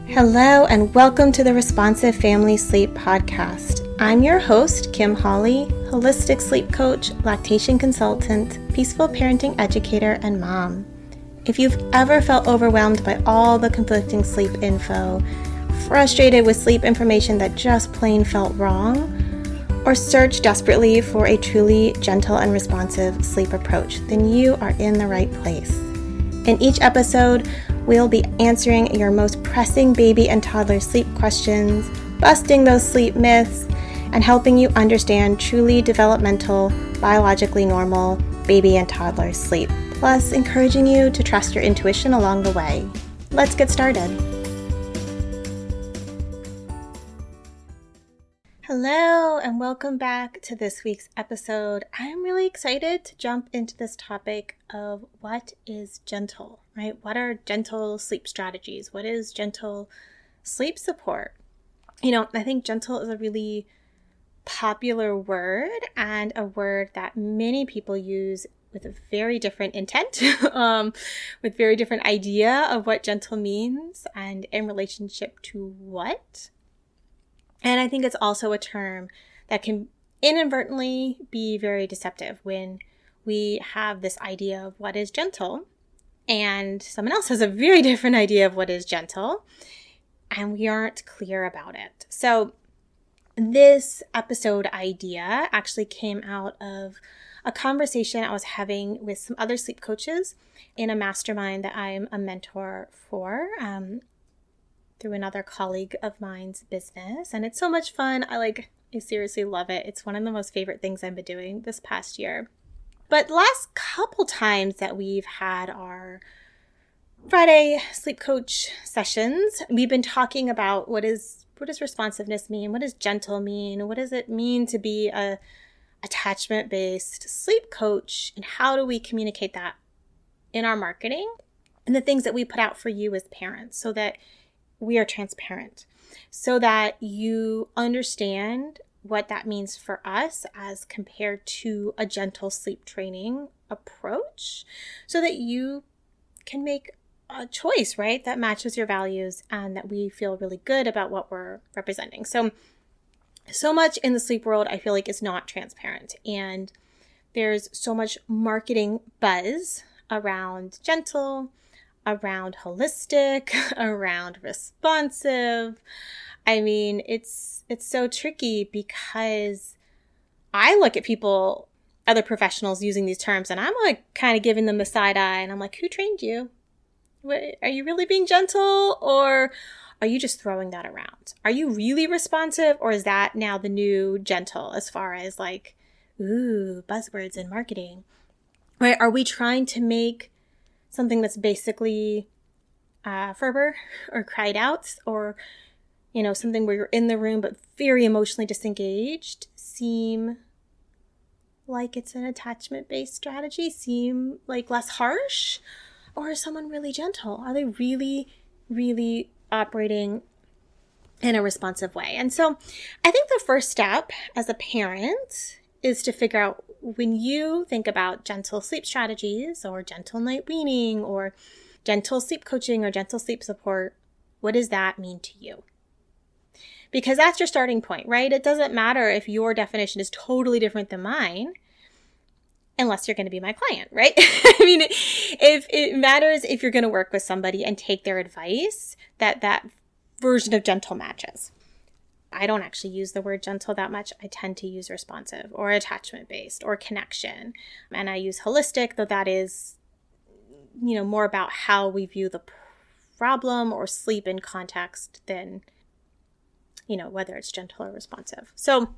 Hello and welcome to the Responsive Family Sleep Podcast. I'm your host, Kim Hawley, holistic sleep coach, lactation consultant, peaceful parenting educator, and mom. If you've ever felt overwhelmed by all the conflicting sleep info, frustrated with sleep information that just plain felt wrong, or searched desperately for a truly gentle and responsive sleep approach, then you are in the right place. In each episode, we'll be answering your most pressing baby and toddler sleep questions, busting those sleep myths, and helping you understand truly developmental, biologically normal baby and toddler sleep, plus encouraging you to trust your intuition along the way. Let's get started. Hello, and welcome back to this week's episode. I'm really excited to jump into this topic of what is gentle, right? What are gentle sleep strategies? What is gentle sleep support? I think gentle is a really popular word and a word that many people use with a very different intent, with very different idea of what gentle means and in relationship to what. And I think it's also a term that can inadvertently be very deceptive when we have this idea of what is gentle and someone else has a very different idea of what is gentle and we aren't clear about it. So this episode idea actually came out of a conversation I was having with some other sleep coaches in a mastermind that I'm a mentor for, through another colleague of mine's business. And it's so much fun. I seriously love it. It's one of the most favorite things I've been doing this past year. But the last couple times that we've had our Friday sleep coach sessions, we've been talking about what does responsiveness mean? What does gentle mean? What does it mean to be a attachment-based sleep coach? And how do we communicate that in our marketing and the things that we put out for you as parents so that we are transparent, so that you understand what that means for us as compared to a gentle sleep training approach, so that you can make a choice, right, that matches your values and that we feel really good about what we're representing. So much in the sleep world I feel like is not transparent, and there's so much marketing buzz around gentle, around holistic, around responsive. I mean, it's so tricky because I look at people, other professionals using these terms, and I'm like kind of giving them the side eye, and I'm like, who trained you? Are you really being gentle, or are you just throwing that around? Are you really responsive, or is that now the new gentle as far as like, buzzwords in marketing? Right? Are we trying to make something that's basically Ferber or cried out, or something where you're in the room but very emotionally disengaged, seem like it's an attachment-based strategy, seem like less harsh? Or is someone really gentle? Are they really, really operating in a responsive way? And so I think the first step as a parent is to figure out, when you think about gentle sleep strategies or gentle night weaning or gentle sleep coaching or gentle sleep support, what does that mean to you? Because that's your starting point, right? It doesn't matter if your definition is totally different than mine, unless you're going to be my client, right? I mean, if it matters if you're going to work with somebody and take their advice, that version of gentle matches. I don't actually use the word gentle that much. I tend to use responsive or attachment-based or connection. And I use holistic, though that is, more about how we view the problem or sleep in context than, whether it's gentle or responsive. So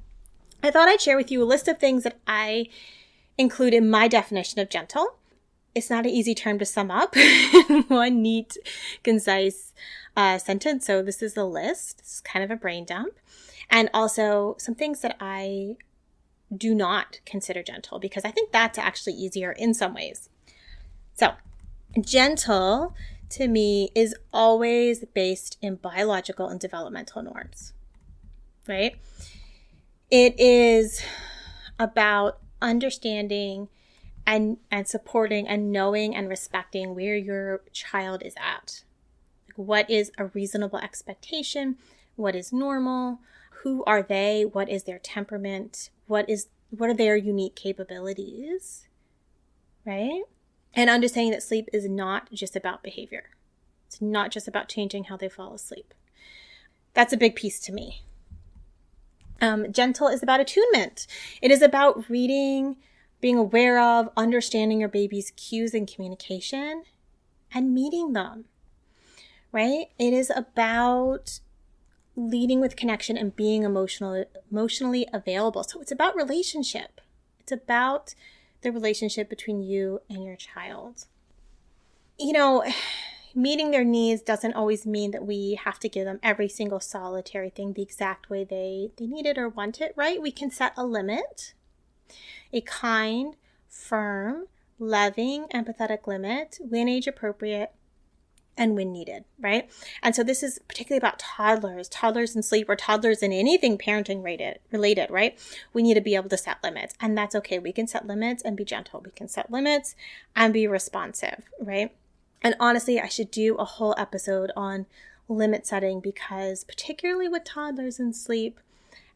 I thought I'd share with you a list of things that I include in my definition of gentle. It's not an easy term to sum up in one neat, concise sentence. So this is a list. This is kind of a brain dump. And also some things that I do not consider gentle, because I think that's actually easier in some ways. So gentle to me is always based in biological and developmental norms, right? It is about understanding and supporting and knowing and respecting where your child is at. what is a reasonable expectation? What is normal? Who are they? What is their temperament? What are their unique capabilities, right? And understanding that sleep is not just about behavior. It's not just about changing how they fall asleep. That's a big piece to me. Gentle is about attunement. It is about reading, being aware of, understanding your baby's cues and communication, and meeting them, right? It is about leading with connection and being emotionally available. So it's about relationship. It's about the relationship between you and your child. Meeting their needs doesn't always mean that we have to give them every single solitary thing the exact way they need it or want it, right? We can set a limit, a kind, firm, loving, empathetic limit when age appropriate and when needed, right? And so this is particularly about toddlers in sleep, or toddlers in anything parenting related, right? We need to be able to set limits, and that's okay. We can set limits and be gentle. We can set limits and be responsive, right? And honestly, I should do a whole episode on limit setting, because particularly with toddlers in sleep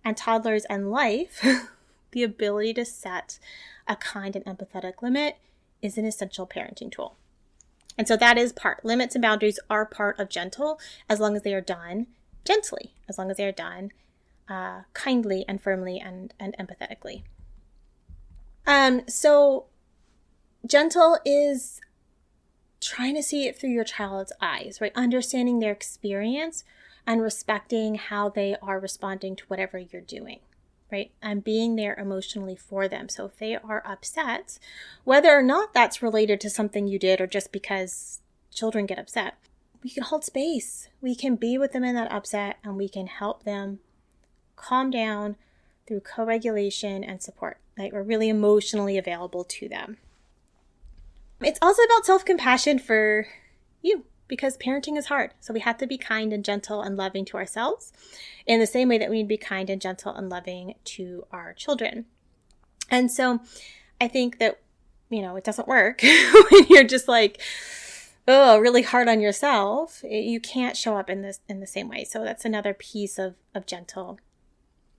and toddlers and life, the ability to set a kind and empathetic limit is an essential parenting tool. And so that is limits and boundaries are part of gentle, as long as they are done gently, as long as they are done kindly and firmly and empathetically. So gentle is trying to see it through your child's eyes, right? Understanding their experience and respecting how they are responding to whatever you're doing, right? And being there emotionally for them. So if they are upset, whether or not that's related to something you did or just because children get upset, we can hold space. We can be with them in that upset, and we can help them calm down through co-regulation and support. Like, we're really emotionally available to them. It's also about self-compassion for you, because parenting is hard. So we have to be kind and gentle and loving to ourselves in the same way that we need to be kind and gentle and loving to our children. And so I think that, it doesn't work when you're just like, really hard on yourself. You can't show up in the same way. So that's another piece of gentle,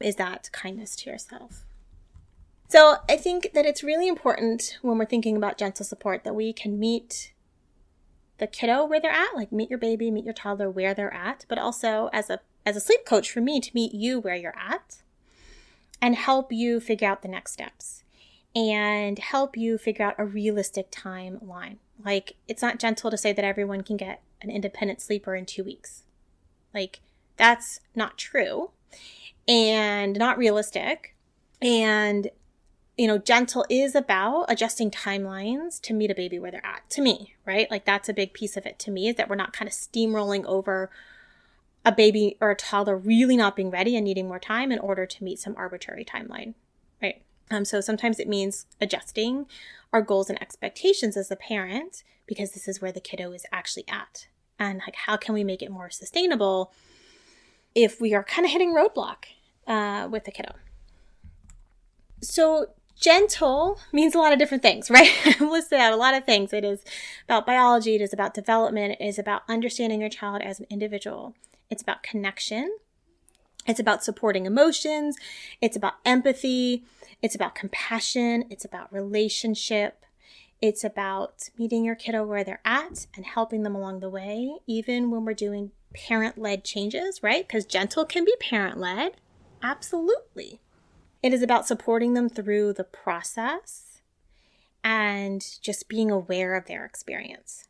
is that kindness to yourself. So I think that it's really important when we're thinking about gentle support that we can meet the kiddo where they're at, like meet your baby, meet your toddler where they're at, but also as a sleep coach, for me, to meet you where you're at and help you figure out the next steps and help you figure out a realistic timeline. Like, it's not gentle to say that everyone can get an independent sleeper in 2 weeks. Like, that's not true and not realistic. And gentle is about adjusting timelines to meet a baby where they're at, to me, right? Like, that's a big piece of it to me, is that we're not kind of steamrolling over a baby or a toddler really not being ready and needing more time in order to meet some arbitrary timeline, right? So sometimes it means adjusting our goals and expectations as a parent, because this is where the kiddo is actually at. And like, how can we make it more sustainable if we are kind of hitting roadblock with the kiddo? So gentle means a lot of different things, right? I've listed out a lot of things. It is about biology. It is about development. It is about understanding your child as an individual. It's about connection. It's about supporting emotions. It's about empathy. It's about compassion. It's about relationship. It's about meeting your kiddo where they're at and helping them along the way, even when we're doing parent-led changes, right? Because gentle can be parent-led. Absolutely. It is about supporting them through the process and just being aware of their experience.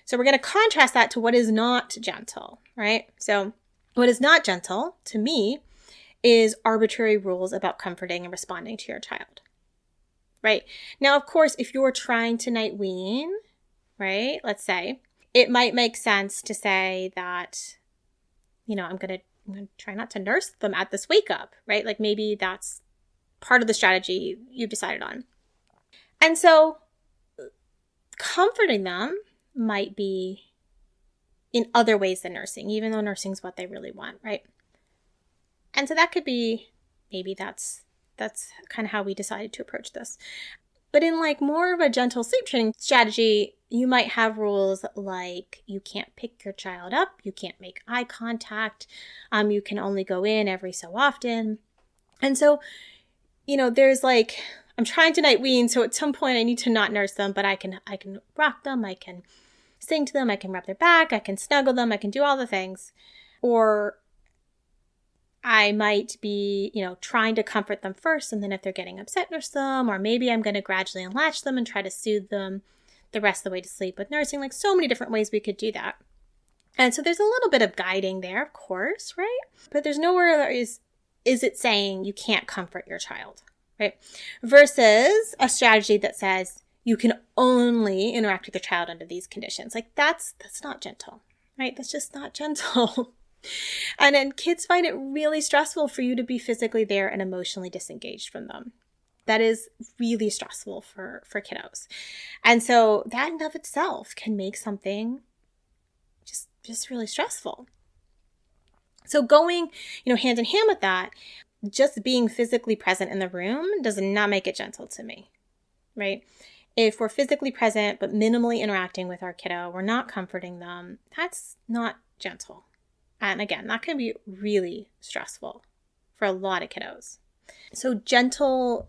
So we're going to contrast that to what is not gentle, right? So what is not gentle, to me, is arbitrary rules about comforting and responding to your child, right? Now, of course, if you're trying to night wean, right, let's say, it might make sense to say that, I'm going to try not to nurse them at this wake up, right? Like, maybe that's part of the strategy you've decided on. And so comforting them might be in other ways than nursing, even though nursing is what they really want, right? And so that could be, maybe that's kind of how we decided to approach this. But in like more of a gentle sleep training strategy, you might have rules like you can't pick your child up, you can't make eye contact, you can only go in every so often. And so, there's like, I'm trying to night wean, so at some point I need to not nurse them, but I can rock them, I can sing to them, I can rub their back, I can snuggle them, I can do all the things. Or I might be, trying to comfort them first, and then if they're getting upset, nurse them, or maybe I'm going to gradually unlatch them and try to soothe them the rest of the way to sleep with nursing. Like so many different ways we could do that. And so there's a little bit of guiding there, of course, right? But there's nowhere that is it saying you can't comfort your child, right? Versus a strategy that says you can only interact with your child under these conditions. Like that's not gentle, right? That's just not gentle. And then kids find it really stressful for you to be physically there and emotionally disengaged from them. That is really stressful for kiddos. And so that in and of itself can make something just really stressful. So going, hand in hand with that, just being physically present in the room does not make it gentle to me, right? If we're physically present but minimally interacting with our kiddo, we're not comforting them, that's not gentle. And again, that can be really stressful for a lot of kiddos. So gentle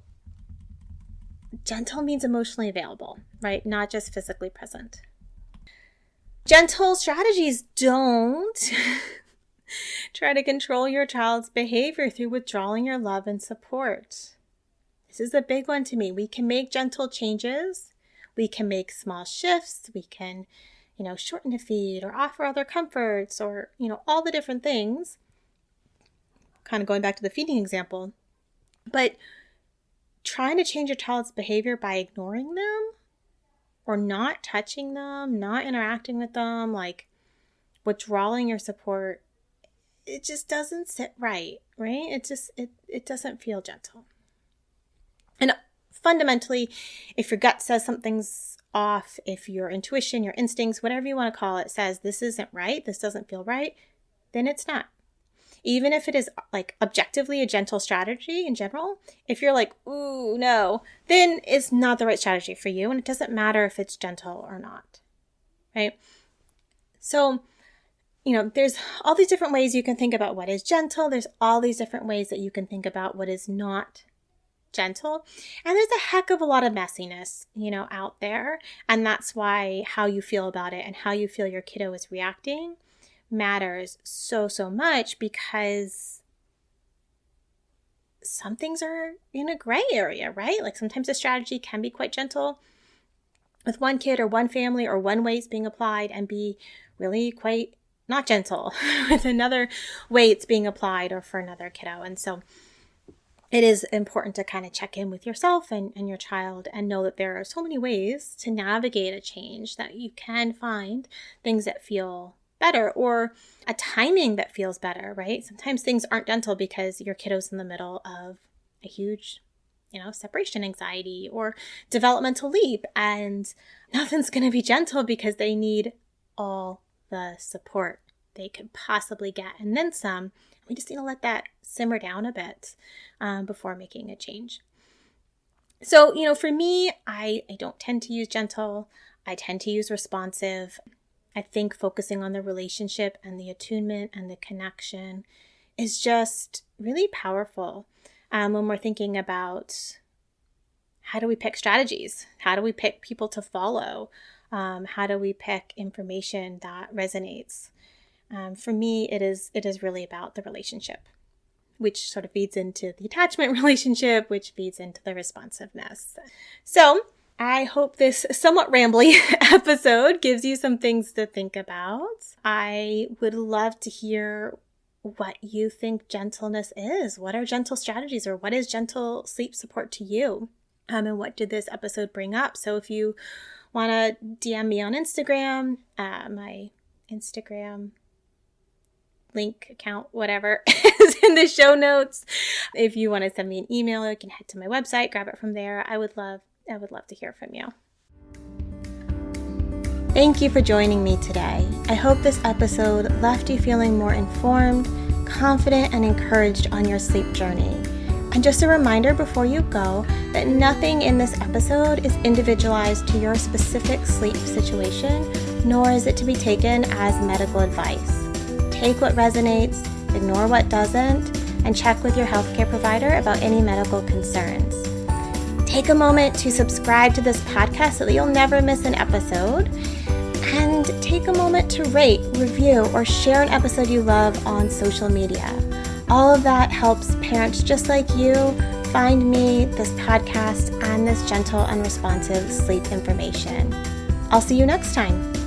means emotionally available, right? Not just physically present. Gentle strategies don't try to control your child's behavior through withdrawing your love and support. This is a big one to me. We can make gentle changes. We can make small shifts. We can shorten a feed or offer other comforts or, all the different things. Kind of going back to the feeding example. But trying to change your child's behavior by ignoring them or not touching them, not interacting with them, like withdrawing your support, it just doesn't sit right? It doesn't feel gentle. And fundamentally, if your gut says something's off, if your intuition, your instincts, whatever you want to call it, says this isn't right, this doesn't feel right, then it's not. Even if it is like objectively a gentle strategy in general, if you're like, ooh, no, then it's not the right strategy for you. And it doesn't matter if it's gentle or not, right? So, there's all these different ways you can think about what is gentle. There's all these different ways that you can think about what is not gentle. And there's a heck of a lot of messiness, out there. And that's why how you feel about it and how you feel your kiddo is reacting matters so much, because some things are in a gray area, right? Like sometimes a strategy can be quite gentle with one kid or one family or one way it's being applied and be really quite not gentle with another way it's being applied or for another kiddo. And so it is important to kind of check in with yourself and your child and know that there are so many ways to navigate a change, that you can find things that feel better or a timing that feels better, right? Sometimes things aren't gentle because your kiddo's in the middle of a huge, separation anxiety or developmental leap, and nothing's going to be gentle because they need all the support they could possibly get and then some. We just need to let that simmer down a bit before making a change. So, for me, I don't tend to use gentle. I tend to use responsive. I think focusing on the relationship and the attunement and the connection is just really powerful when we're thinking about how do we pick strategies? How do we pick people to follow? How do we pick information that resonates? For me, it is really about the relationship, which sort of feeds into the attachment relationship, which feeds into the responsiveness. So I hope this somewhat rambly episode gives you some things to think about. I would love to hear what you think gentleness is. What are gentle strategies, or what is gentle sleep support to you? And what did this episode bring up? So if you want to DM me on Instagram, my Instagram link account, whatever, is in the show notes. If you want to send me an email, you can head to my website, grab it from there. I would love to hear from you. Thank you for joining me today. I hope this episode left you feeling more informed, confident, and encouraged on your sleep journey. And just a reminder before you go that nothing in this episode is individualized to your specific sleep situation, nor is it to be taken as medical advice. Take what resonates, ignore what doesn't, and check with your healthcare provider about any medical concerns. Take a moment to subscribe to this podcast so that you'll never miss an episode. And take a moment to rate, review, or share an episode you love on social media. All of that helps parents just like you find me, this podcast, and this gentle and responsive sleep information. I'll see you next time.